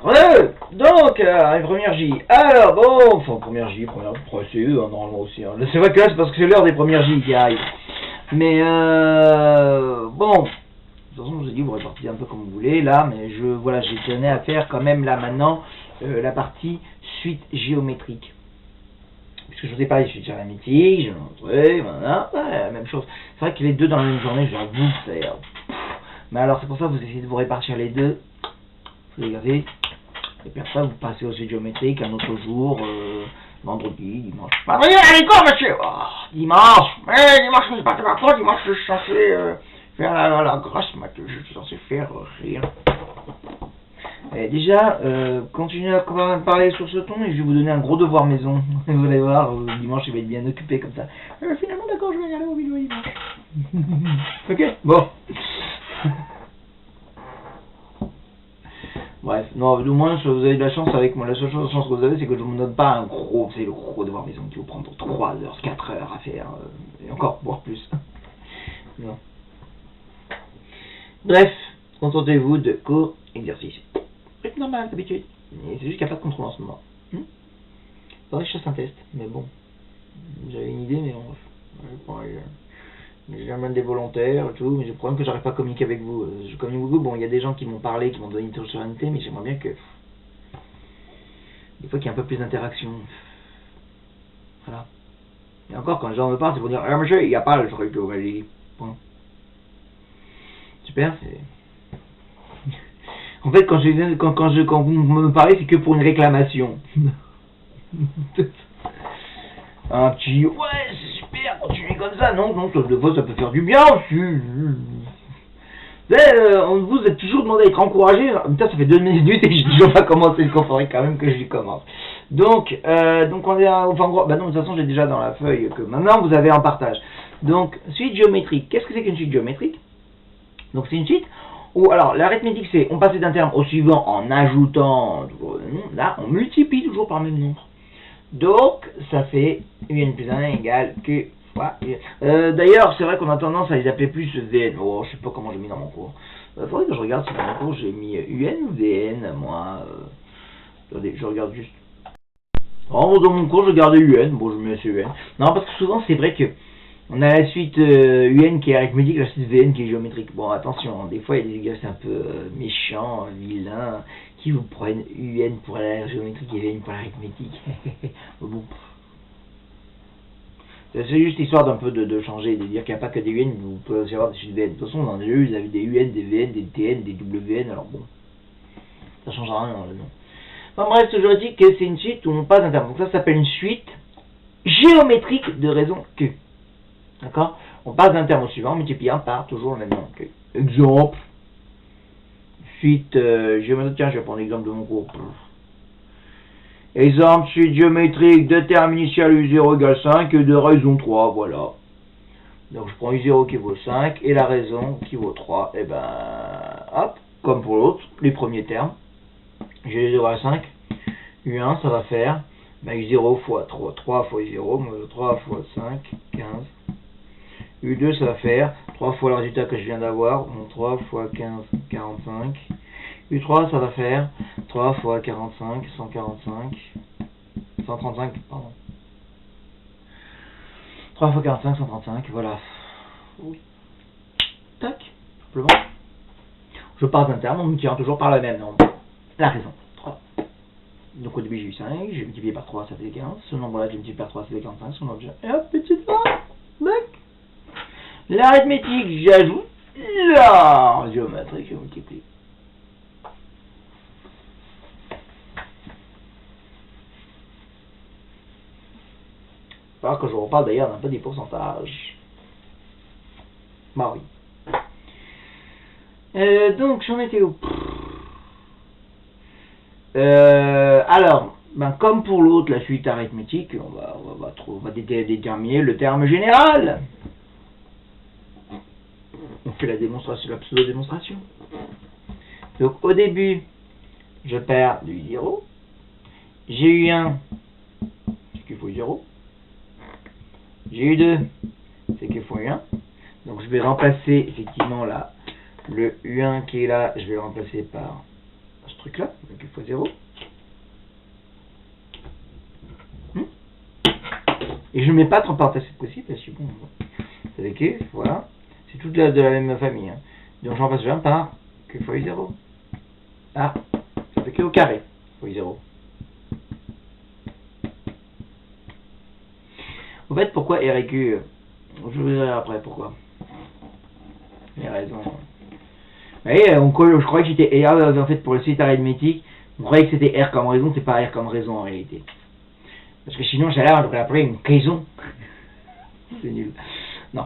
Ouais, donc, une première J. Alors, bon, enfin, première J, première c'est eux, hein, normalement aussi. Hein. C'est vrai que là, c'est parce que c'est l'heure des premières J qui arrivent. Mais, bon, de toute façon, je vous ai dit, vous répartissez un peu comme vous voulez, là, mais voilà, j'ai tenu à faire quand même, là, maintenant, la partie suite géométrique. Puisque je vous ai parlé de suite géométrique, j'ai montré, voilà, ouais, la même chose. C'est vrai que les deux dans la même journée, j'avoue, c'est... mais alors, c'est pour ça que vous essayez de vous répartir les deux. Vous regardez. Et puis après, vous passez au suite géométrique un autre jour, vendredi, dimanche. Vendredi, à l'école, monsieur. Dimanche. Mais dimanche, je ne sais pas quoi. Dimanche, je suis censé faire la grasse maths. Je suis censé faire rire. Et déjà, continuez à parler sur ce ton et je vais vous donner un gros devoir maison. Vous allez voir, dimanche, il va être bien occupé comme ça. Finalement, d'accord, je vais aller au vidéo dimanche. Ok, bon. Bref, non, au moins vous avez de la chance avec moi. La seule chance que vous avez, c'est que je ne vous donne pas un gros, c'est le gros devoir maison qui vous prendre 3 heures, 4 heures à faire, et encore, voire plus. Non. Bref, contentez-vous de courts exercices. C'est normal d'habitude. C'est juste qu'il n'y a pas de contrôle en ce moment. Faudrait que je fasse un test, mais bon. J'avais une idée, mais bon. J'amène des volontaires et tout, mais j'ai le problème que j'arrive pas à communiquer avec vous. Je communique beaucoup, bon, il y a des gens qui m'ont parlé, qui m'ont donné une souveraineté, mais j'aimerais bien que... des fois qu'il y ait un peu plus d'interaction. Voilà. Et encore, quand les gens me parlent, c'est pour dire « Ah monsieur, il n'y a pas le truc que vous m'avez dit. » Bon. Super, c'est... En fait, quand vous me parlez, c'est que pour une réclamation. Un petit ouais, c'est super, continuez comme ça. Non, des fois ça peut faire du bien aussi. Vous êtes toujours demandé à être encouragé. Putain, ça fait 2 minutes et j'ai toujours pas commencé. Il faudrait quand même que j'y commence. Donc on est enfin, bah non, de toute façon, j'ai déjà dans la feuille que maintenant vous avez en partage. Donc, suite géométrique. Qu'est-ce que c'est qu'une suite géométrique? Donc, c'est une suite où, alors, l'arithmétique, c'est on passe d'un terme au suivant en ajoutant toujours le nombre. Là, on multiplie toujours par le même nombre. Donc, ça fait un plus 1 égale Q fois UN. D'ailleurs, c'est vrai qu'on a tendance à les appeler plus VN. Oh, je sais pas comment j'ai mis dans mon cours. Faudrait que je regarde si dans mon cours j'ai mis UN ou VN, moi. Attendez, je regarde juste. Oh, dans mon cours, je gardais UN. Bon, je mets UN. Non, parce que souvent, c'est vrai que on a la suite UN qui est arithmétique, la suite VN qui est géométrique. Bon, attention, des fois, il y a des exercices un peu méchants, vilains, qui vous prennent UN pour la géométrique et VN pour l'arithmétique. Bon. C'est juste histoire d'un peu de changer, de dire qu'il n'y a pas que des UN, vous pouvez aussi avoir des suites VN. De toute façon, dans les jeux, vous avez des UN, des VN, des TN, des WN, alors bon, ça change rien dans le nom. Enfin bref, ce jeu dit que c'est une suite où on passe d'un terme. Donc ça s'appelle une suite géométrique de raison Q. D'accord? On passe d'un terme au suivant, multipliant par toujours le même nom. Okay. Exemple. Suite géométrique. Tiens, je vais prendre l'exemple de mon cours. Exemple, suite géométrique de terme initial U0 égale 5 et de raison 3. Voilà. Donc je prends U0 qui vaut 5 et la raison qui vaut 3. Et ben, hop, comme pour l'autre, les premiers termes. J'ai U0 à 5. U1, ça va faire U0 fois 3. 3 fois U0, 3 fois 5, 15. U2 ça va faire 3 fois le résultat que je viens d'avoir, 3 fois 15, 45. U3 ça va faire 3 fois 45, 145, 135, pardon. 3 fois 45, 135, voilà. Tac, simplement. Je passe d'un terme, on me tient toujours par le même nombre. La raison, 3. Donc au début j'ai eu 5, j'ai multiplié par 3, ça fait 15. Ce nombre-là, j'ai multiplié par 3, ça fait 45. Ce nombre-là, et hop, petite fois, mec. L'arithmétique, j'ajoute. La géométrique, je multiplie. Il va falloir que je reparle d'ailleurs d'un peu des pourcentages. Bah oui. Donc, j'en étais où? Alors, comme pour l'autre, la suite arithmétique, on va déterminer le terme général. On fait la démonstration, la pseudo-démonstration. Donc au début, je perds du 0. J'ai eu 1, c'est qu'il faut 0. J'ai eu 2, c'est qu'il faut 1. Donc je vais remplacer effectivement là, le U1 qui est là, je vais le remplacer par ce truc là, donc il fois 0. Et je ne mets pas entre parenthèses cette fois-ci, parce que bon, c'est avec Q, voilà. C'est tout de la même famille. Hein. Donc j'en passe 1 par Q fois U0. Ah, ça fait Q au carré fois U0. Au fait, pourquoi R et Q? Je vous dirai après pourquoi. Les raisons. Vous voyez, je croyais que c'était R, en fait, pour le site arithmétique, on croyait que c'était R comme raison, c'est pas R comme raison en réalité. Parce que sinon, ça a l'air, on devrait l'appeler une raison. C'est nul. Non.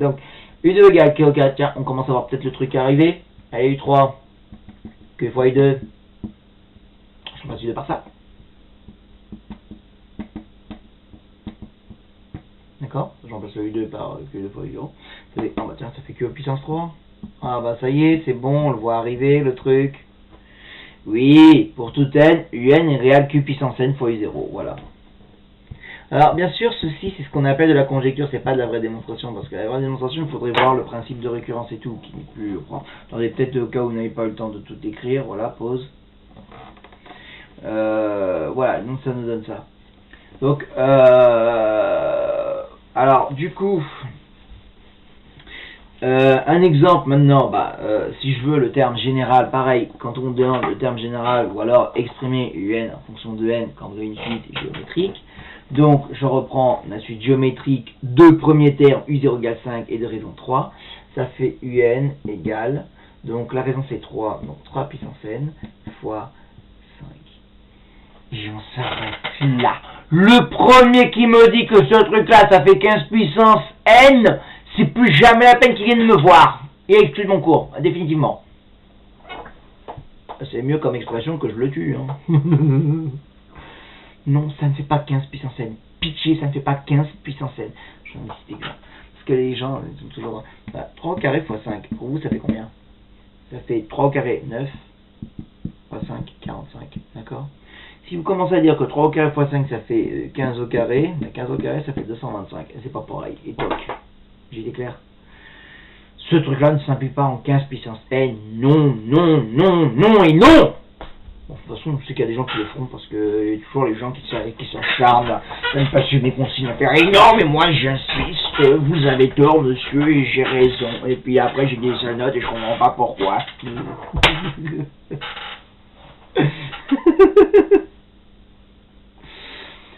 Donc, U2 égale Q au 4. Tiens, on commence à voir peut-être le truc arriver. Allez, U3. Q fois U2. Je passe U2 par ça. D'accord? Je remplace le U2 par Q2 fois U0. Ça fait, oh bah tiens, ça fait Q puissance 3. Ah bah ça y est, c'est bon, on le voit arriver, le truc. Oui, pour tout n, un est réel Q puissance n fois U0. Voilà. Alors, bien sûr, ceci, c'est ce qu'on appelle de la conjecture, c'est pas de la vraie démonstration, parce que la vraie démonstration, il faudrait voir le principe de récurrence et tout, qui n'est plus... Attendez, peut-être au cas où vous n'avez pas eu le temps de tout écrire, voilà, pause. Voilà, donc ça nous donne ça. Donc, alors, du coup, un exemple maintenant, si je veux le terme général, pareil, quand on demande le terme général, ou alors exprimer un en fonction de n quand on veut une suite géométrique. Donc, je reprends la suite géométrique de premier terme, U0 égale 5 et de raison 3. Ça fait un égale, donc la raison c'est 3, donc 3 puissance n fois 5. Et on s'arrête là. Le premier qui me dit que ce truc-là, ça fait 15 puissance n, c'est plus jamais la peine qu'il vienne me voir. Et exclut de mon cours, définitivement. C'est mieux comme expression que je le tue. Hein. Non, ça ne fait pas 15 puissance n. Pitié, ça ne fait pas 15 puissance n. Je vais un petit exemple. Parce que les gens ils sont toujours... 3 au carré fois 5. Pour vous, ça fait combien? Ça fait 3 au carré, 9. Fois 5, 45. D'accord? Si vous commencez à dire que 3 au carré fois 5, ça fait 15 au carré, 15 au carré, ça fait 225. Et c'est pas pareil. Et toc. J'ai été clair? Ce truc-là ne s'implique pas en 15 puissance n. Non, non, non, non et non! Bon, de toute façon, je sais qu'il y a des gens qui le feront parce que il y a toujours les gens qui s'acharnent, même pas sur mes consignes à faire. Et non, mais moi j'insiste, vous avez tort, monsieur, et j'ai raison. Et puis après, j'ai des sales notes et je comprends pas pourquoi.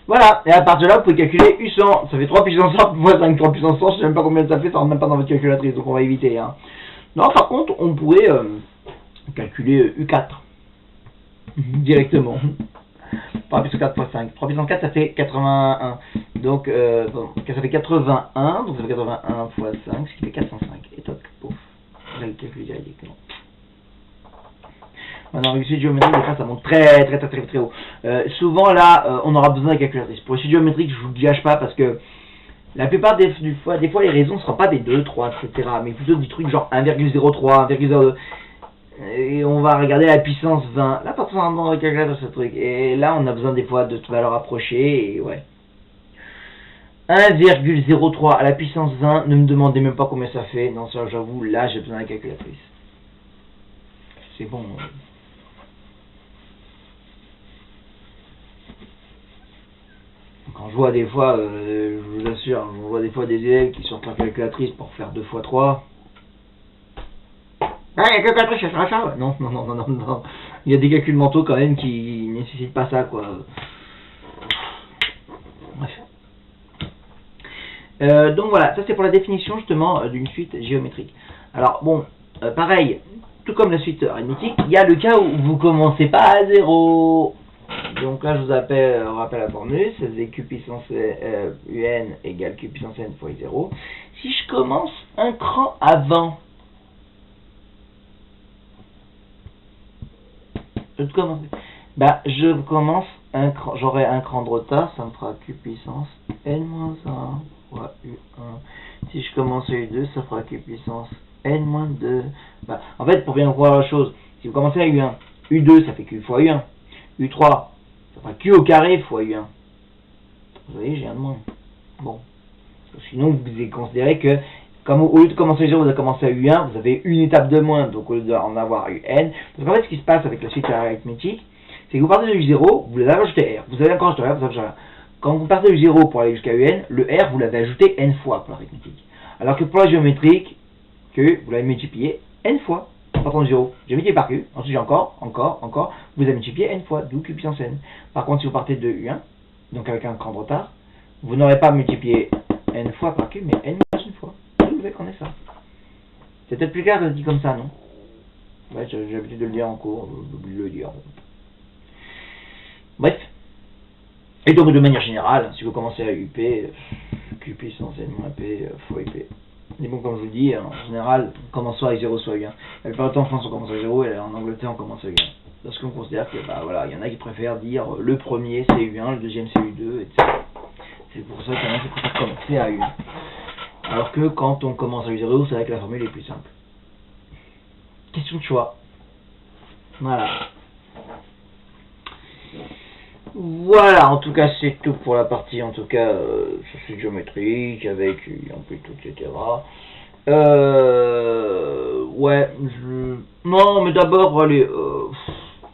Voilà, et à partir de là, vous pouvez calculer U100. Ça fait 3 puissance 100 fois 5, 3 puissance 100, je sais même pas combien ça fait, ça rentre même pas dans votre calculatrice, donc on va éviter. Hein. Non, par contre, on pourrait calculer U4. Directement. 3 puissance 4 fois 5. 3 puissance 4, ça fait 81. Donc, ça fait 81. Donc, ça fait 81 fois 5, ce qui fait 405. Et toc, pouf. Là, le calcul directement. Maintenant, avec le suite géométrique, des fois, ça monte très haut. Souvent, là, on aura besoin de calculatrice. Pour le suite géométrique, je vous le gâche pas parce que la plupart des fois, les raisons ne seront pas des 2, 3, etc. Mais plutôt des trucs genre 1,03, 1,02. Et on va regarder la puissance 20. Là, pas besoin de calculateur ce truc. Et là, on a besoin des fois de valeurs approchées. Et ouais. 1,03 à la puissance 20. Ne me demandez même pas combien ça fait. Non, ça, j'avoue, là, j'ai besoin de la calculatrice. C'est bon. Quand je vois des fois, je vous assure, je vois des fois des élèves qui sortent leur calculatrice pour faire 2 fois 3. Ah, il y a que 4 chefs, ça. Non. Il y a des calculs mentaux quand même qui nécessitent pas ça, quoi. Bref. Donc voilà, ça c'est pour la définition justement d'une suite géométrique. Alors bon, pareil, tout comme la suite arithmétique, il y a le cas où vous commencez pas à 0. Donc là je vous rappelle la formule, c'est Q puissance un égale Q puissance n fois 0. Si je commence un cran avant, je commence j'aurai un cran de retard, ça me fera Q puissance n-1 fois U1. Si je commence à U2, ça fera Q puissance n-2. En fait, pour bien voir la chose, si vous commencez à U1, U2 ça fait Q fois U1, U3 ça fera Q au carré fois U1. Vous voyez, j'ai un de moins. Bon. Sinon, vous considérez que Comme au lieu de commencer à 0, vous avez commencé à U1, vous avez une étape de moins, donc au lieu d'en avoir UN. Donc en fait, ce qui se passe avec la suite arithmétique, c'est que vous partez de U0, vous avez ajouté R. Vous avez encore ajouté R, vous avez ajouté R. Quand vous partez de U0 pour aller jusqu'à UN, le R, vous l'avez ajouté N fois pour l'arithmétique. Alors que pour la géométrique, que vous l'avez multiplié N fois. En partant de 0, j'ai multiplié par Q, ensuite j'ai encore, vous avez multiplié N fois, d'où Q puissance N. Par contre, si vous partez de U1, donc avec un cran de retard, vous n'aurez pas multiplié N fois par Q, mais N moins une fois. Vous devez connaître ça. C'est peut-être plus clair de le dire comme ça, non? Ouais, j'ai l'habitude de le dire en cours, j'ai oublié de le dire. Bref. Et donc de manière générale, si vous commencez à UP, Q puissance N moins P fois UP. Mais bon, comme je vous dis, en général, on commence soit avec 0, soit avec 1. La plupart du temps, en France, on commence avec 0, et en Angleterre, on commence avec 1. Parce qu'on considère que, bah voilà, il y en a qui préfèrent dire le premier c'est U1, le deuxième c'est U2, etc. C'est pour ça qu'il y en a qui préfèrent commencer à U1. Alors que quand on commence à U0, c'est vrai que la formule est plus simple. Question de choix. Voilà. Voilà, en tout cas, c'est tout pour la partie, en tout cas, sur cette géométrique, avec amplitude, etc. Ouais, non, mais d'abord, allez,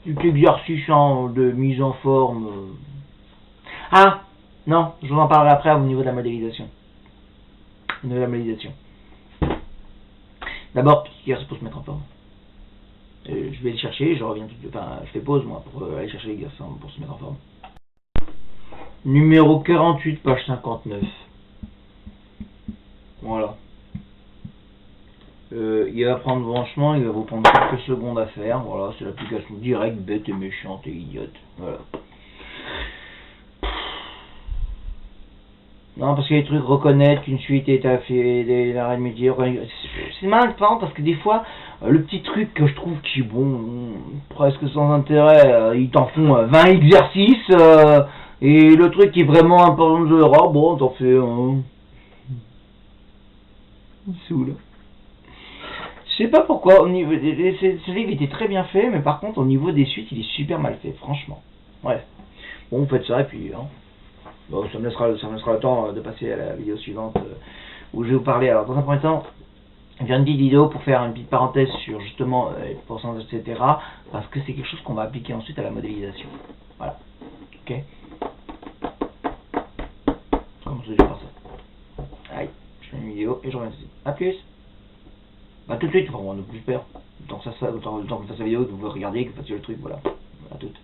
petit exercice de mise en forme. Ah, non, je vous en parlerai après au niveau de la modélisation. Au niveau de la modélisation. D'abord, petit exercice pour se mettre en forme. Je vais le chercher, je reviens tout de suite. Enfin, je fais pause, moi, pour aller chercher l'exercice pour se mettre en forme. Numéro 48, page 59. Voilà. Il va prendre, franchement, il va vous prendre quelques secondes à faire. Voilà, c'est l'application directe, bête et méchante et idiote. Voilà. Non, parce qu'il y a des trucs, reconnaître qu'une suite est à l'arithmétique. C'est mal, parce que des fois, le petit truc que je trouve qui est bon, presque sans intérêt, ils t'en font 20 exercices, et le truc qui est vraiment important de l'Europe, bon, t'en fais un. C'est où là? Je sais pas pourquoi, au niveau ce livre était très bien fait, mais par contre, au niveau des suites, il est super mal fait, franchement. Bref. Bon, vous faites ça, et puis, hein. Bon, ça me laissera le temps de passer à la vidéo suivante, où je vais vous parler. Alors, dans un premier temps, je viens une petite vidéo pour faire une petite parenthèse sur justement les pourcentages, etc. Parce que c'est quelque chose qu'on va appliquer ensuite à la modélisation. Voilà. Ok. Comment je vais faire ça? Allez, je fais une vidéo et je reviens tout de suite. A plus. Bah tout de suite, enfin, on ne plus peur. Tant que ça, tant que vous fassiez la vidéo, que vous regardez, que vous fassiez le truc, voilà. À toutes.